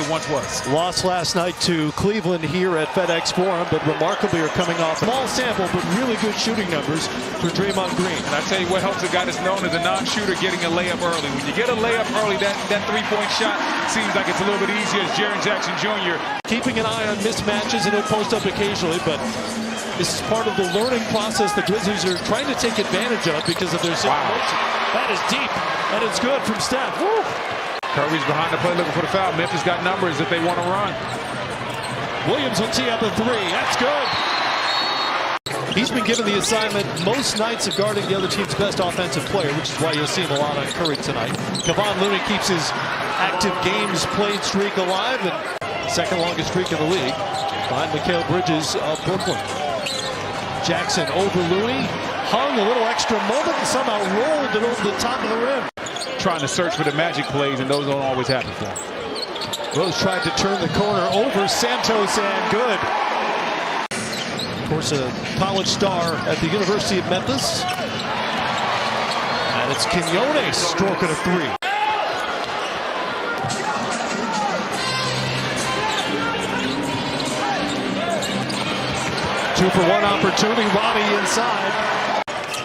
once was. Lost last night to Cleveland here at FedEx Forum, but remarkably are coming off small sample, but really good shooting numbers for Draymond Green. And I tell you what helps a guy that's known as a non-shooter getting a layup early. When you get a layup early, that three-point shot seems like it's a little bit easier as Jaren Jackson Jr. Keeping an eye on mismatches, and he'll post up occasionally, but this is part of the learning process the Grizzlies are trying to take advantage of because of their situation. That is deep, and it's good from Steph. Woo! Curry's behind the play looking for the foul. Memphis got numbers if they want to run. Williams will tee up a three. That's good. He's been given the assignment most nights of guarding the other team's best offensive player, which is why you'll see him a lot on Curry tonight. Kevon Looney keeps his active games played streak alive, and second longest streak in the league, behind Mikal Bridges of Brooklyn. Jackson over Looney, hung a little extra moment and somehow rolled it over the top of the rim. Trying to search for the magic plays, and those don't always happen for him. Rose tried to turn the corner over Santos, and good. Of course, a college star at the University of Memphis. And it's Quinones stroking a three. Two-for-one opportunity, Robbie inside.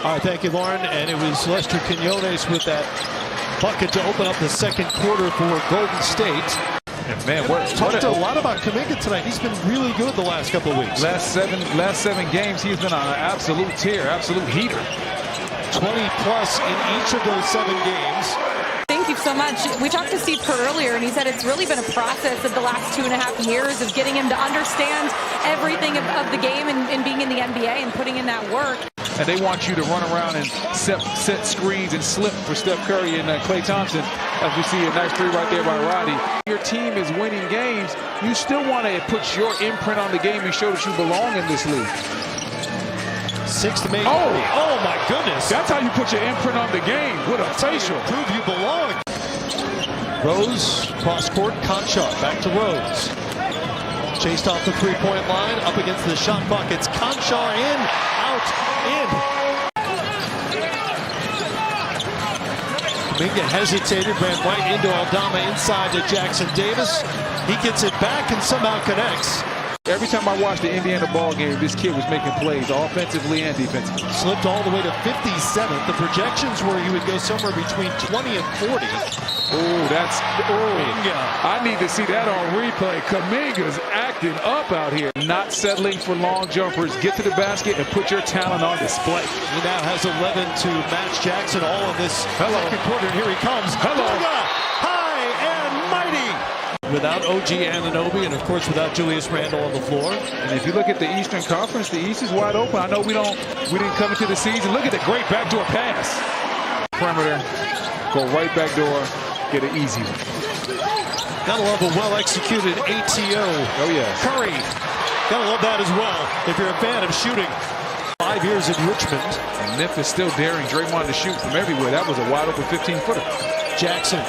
All right, thank you, Lauren. And it was Lester Quinones with that bucket to open up the second quarter for Golden State. And man, we're talked a lot about Kuminga tonight. He's been really good the last couple of weeks. Last seven games, he's been on an absolute tear, absolute heater. 20 plus in each of those 7 games. Thank you so much. We talked to Steve Kerr earlier, and he said it's really been a process of the last 2.5 years of getting him to understand everything of the game and being in the NBA and putting in that work. And they want you to run around and set screens and slip for Steph Curry and Klay Thompson. As we see a nice three right there by Roddy. Your team is winning games. You still want to put your imprint on the game and show that you belong in this league. Sixth make. Oh my goodness. That's how you put your imprint on the game. With a facial. Prove you belong. Rose, cross court, Conchar, back to Rose. Chased off the three-point line, up against the shot buckets. Conchar in, out, in. Kuminga hesitated, ran right into Aldama inside to Jackson Davis. He gets it back and somehow connects. Every time I watched the Indiana ball game, this kid was making plays offensively and defensively. Slipped all the way to 57th. The projections were he would go somewhere between 20 and 40. Kuminga. I need to see that on replay. Kuminga's acting up out here. Not settling for long jumpers. Get to the basket and put your talent on display. He now has 11 to match Jackson all in this second quarter. And here he comes. Kuminga, high and mighty. Without OG Anunoby, and of course without Julius Randle on the floor. And if you look at the Eastern Conference, the East is wide open. I know we didn't come into the season. Look at the great backdoor pass. Perimeter, go right back door, get an easy one. Gotta love a well-executed ATO. Oh yeah. Curry, gotta love that as well. If you're a fan of shooting. 5 years in Richmond. And Memphis still daring Draymond to shoot from everywhere. That was a wide open 15-footer. Jackson.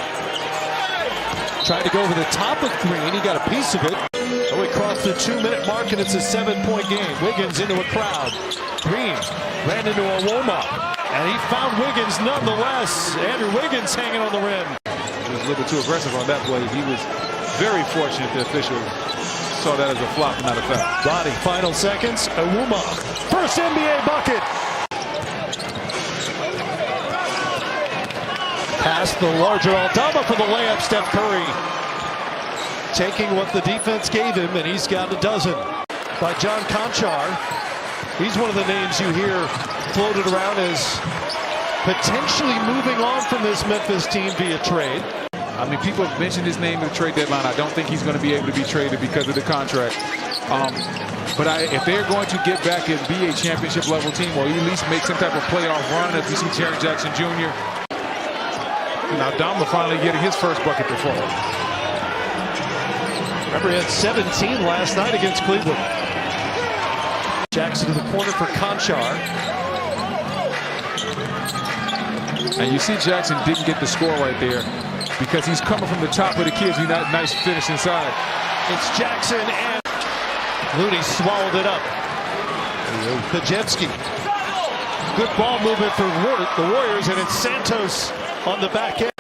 Tried to go over the top of Green. He got a piece of it. Oh, we crossed the 2-minute mark, and it's a 7-point game. Wiggins into a crowd. Green ran into a warm-up, and he found Wiggins nonetheless. Andrew Wiggins hanging on the rim. He was a little bit too aggressive on that play. He was very fortunate the official saw that as a flop, not a foul. Roddy, final seconds. Awuma, first NBA bucket. Past the larger Aldama for the layup, Steph Curry. Taking what the defense gave him, and he's got a dozen. By John Conchar. He's one of the names you hear floated around as potentially moving on from this Memphis team via trade. I mean, people have mentioned his name in the trade deadline. I don't think he's going to be able to be traded because of the contract. But if they're going to get back and be a championship level team, or at least make some type of playoff run, as we see Jaren Jackson Jr., now Aldama finally getting his first bucket before. Remember, he had 17 last night against Cleveland. Jackson to the corner for Conchar. And you see Jackson didn't get the score right there because he's coming from the top of the kids. He's not nice finish inside. It's Jackson, and Looney swallowed it up. Podziemski. Good ball movement for the Warriors, and it's Santos on the back end.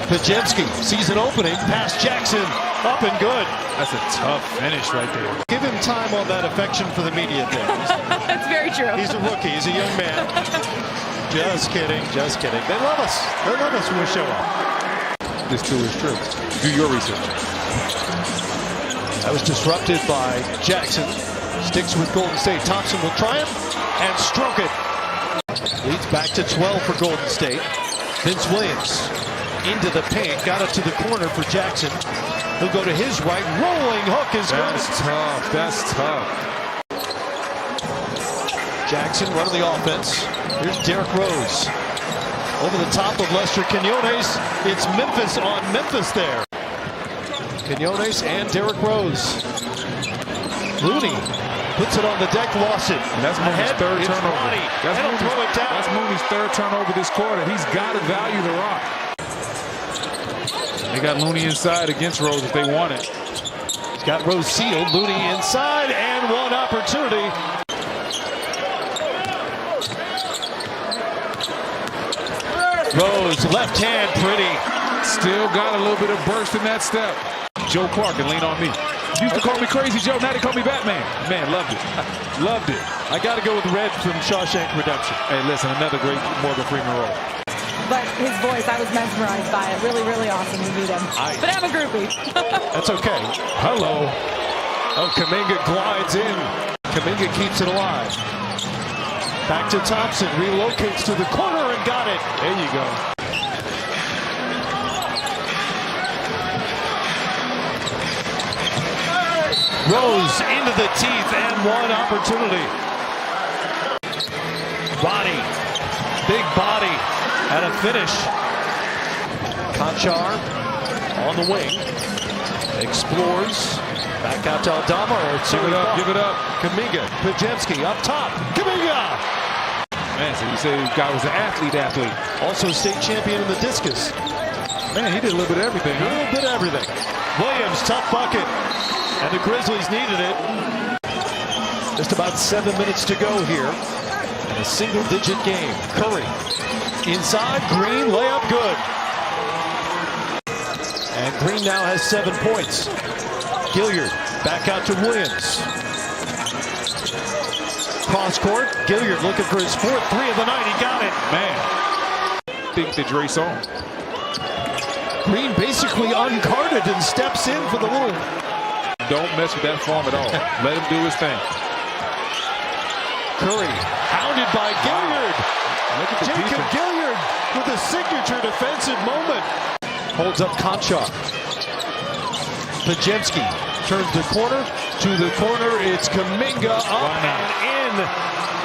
Podziemski sees an opening, past Jackson, up and good. That's a tough finish right there. Give him time on that affection for the media thing. That's very true. He's a rookie. He's a young man. Just kidding. Just kidding. They love us. They love us when we show up. This too is true. Do your research. That was disrupted by Jackson. Sticks with Golden State. Thompson will try him and stroke it. Leads back to 12 for Golden State. Vince Williams into the paint. Got it to the corner for Jackson. He'll go to his right. Rolling hook is good. That's tough. That's tough. Jackson running the offense. Here's Derrick Rose. Over the top of Lester Quinones. It's Memphis on Memphis there. Quinones and Derrick Rose. Looney puts it on the deck, lost it. And that's Mooney's third turnover. That's Mooney's third turnover this quarter. He's got to value the rock. They got Looney inside against Rose if they want it. He's got Rose sealed. Looney inside and one opportunity. Rose, left hand, pretty. Still got a little bit of burst in that step. Joe Clark can lean on me. You used to call me Crazy Joe, now they call me Batman. Man, loved it. Loved it. I got to go with Red from Shawshank Redemption. Hey, listen, another great Morgan Freeman role. But his voice, I was mesmerized by it. Really, really awesome to meet him. But I'm a groupie. That's okay. Hello. Oh, Kuminga glides in. Kuminga keeps it alive. Back to Thompson, relocates to the corner and got it. There you go. Rose into the teeth and one opportunity. Body, big body, and a finish. Conchar on the wing, explores, back out to Aldama. Give it up. Kuminga, Podziemski up top. Kuminga! Man, so you say the guy was an athlete. Also state champion in the discus. Man, he did a little bit of everything. A little bit of everything. Williams, tough bucket. And the Grizzlies needed it. Just about 7 minutes to go here. In a single-digit game. Curry inside. Green, layup good. And Green now has 7 points. Gilliard back out to Williams. Cross court. Gilliard looking for his 4th 3 of the night. He got it. Man, I think that Dre saw him. Green basically unguarded and steps in for the little... Don't mess with that form at all. Let him do his thing. Curry, hounded by Gilliard. Look at the Jacob defense. Gilliard with a signature defensive moment. Holds up Conchar. Podziemski turns the corner. To the corner, it's Kuminga up and in.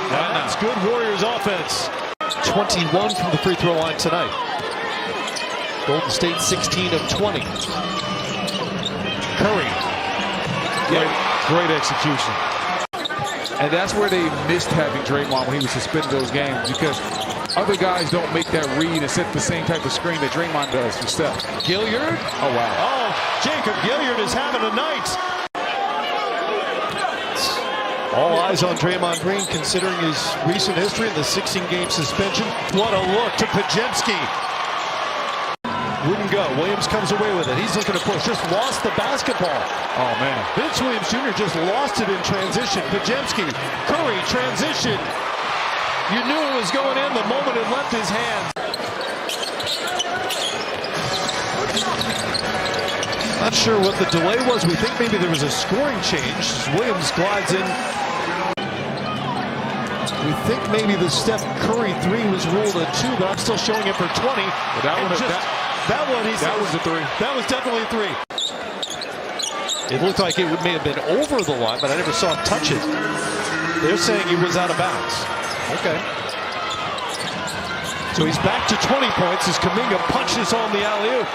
That's good Warriors offense. 21 from the free throw line tonight. Golden State 16 of 20. Curry. Great execution. And that's where they missed having Draymond when he was suspended those games, because other guys don't make that read and set the same type of screen that Draymond does for Steph. Gilliard. Oh, wow. Oh, Jacob Gilliard is having a night. All eyes on Draymond Green considering his recent history and the 16-game suspension. What a look to Podziemski. Wouldn't go. Williams comes away with it. He's looking to push. Just lost the basketball. Oh, man. Vince Williams Jr. just lost it in transition. Podziemski, Curry, transition. You knew it was going in the moment it left his hands. Not sure what the delay was. We think maybe there was a scoring change. Williams glides in. We think maybe the Steph Curry 3 was ruled a 2, but I'm still showing it for 20. But that was a 3. That was definitely a 3. It looked like it may have been over the line, but I never saw him touch it. They're saying he was out of bounds. Okay. So he's back to 20 points as Kuminga punches on the alley-oop.